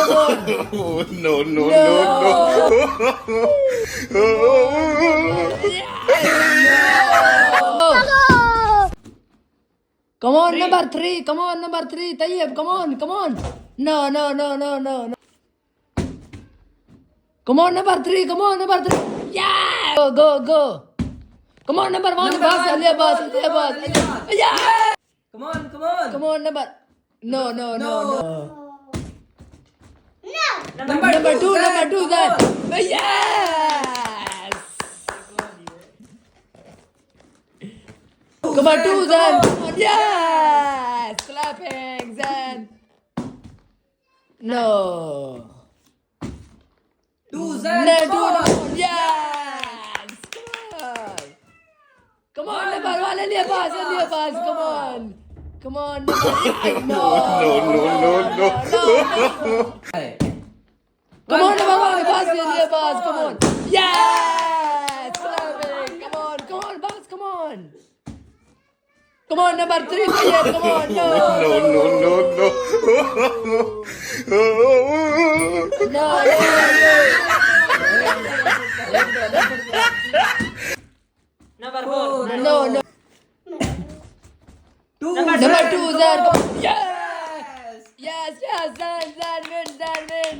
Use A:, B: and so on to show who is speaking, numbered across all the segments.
A: come on.
B: Oh, no, no,
A: No.
B: no,
A: No. Come on, number 3. Come on, number 3. Tayyib, come on, come on. No, no, no, no, no, no. Come on, number 3. Come on, number 3. Yeah. Go, go, go. Come on, number 1. Boss, Aliya, boss, Aliya, boss. Yeah.
C: Come on, come on.
A: Come on, number. No, no, no, no.
C: Number
A: Number 2,
C: Zan.
A: number 2,
C: Come
A: Zan.
C: on.
A: Yes. Number 2, Zan. Yes. Clapping, Zan. No.
C: Two Zan.
A: No,
C: Come
A: 2,
C: on.
A: no. Yes. Come on. Come on, number 1. Aliya, boss, Aliya, boss. Come on. Come on, number 8. No.
B: no.
C: Hey.
A: Come on, number 1, boss, Aliya, boss. Come on. Yes. Clapping. Come on, boss. Come on. Come on, number 3, Tayyib. Come on. No.
B: No.
C: Number four.
A: No, no.
C: Two
A: Number
C: Zan.
A: 2, Zan. Come on. Yes. Yes, Zan win, Zan win.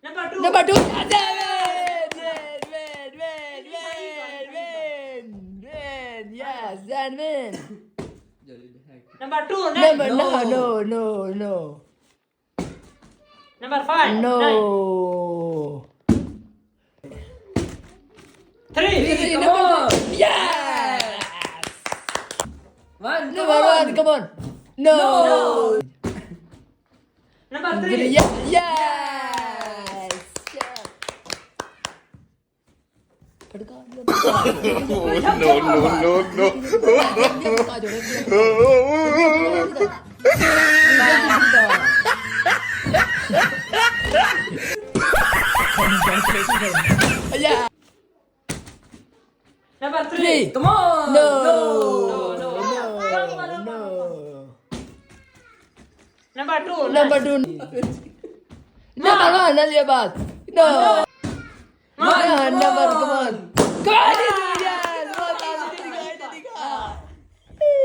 C: Number two.
A: Number 2, Zan win. Yes, Zan win.
C: Number two.
A: Number,
C: Nine.
A: no.
C: Number five. Nine.
A: No.
C: Three.
A: Number
C: Come on.
A: 3. Yes.
C: One. Come
A: Number
C: on.
A: 1, come on. No.
C: Number three.
A: Yes. Yeah.
C: Number
A: Three.
C: three. Come on.
A: No.
C: No.
A: No.
C: Number two.
A: Number 2. Number 1, Aliya, boss. No.
C: One.
A: Number, come on. Come on.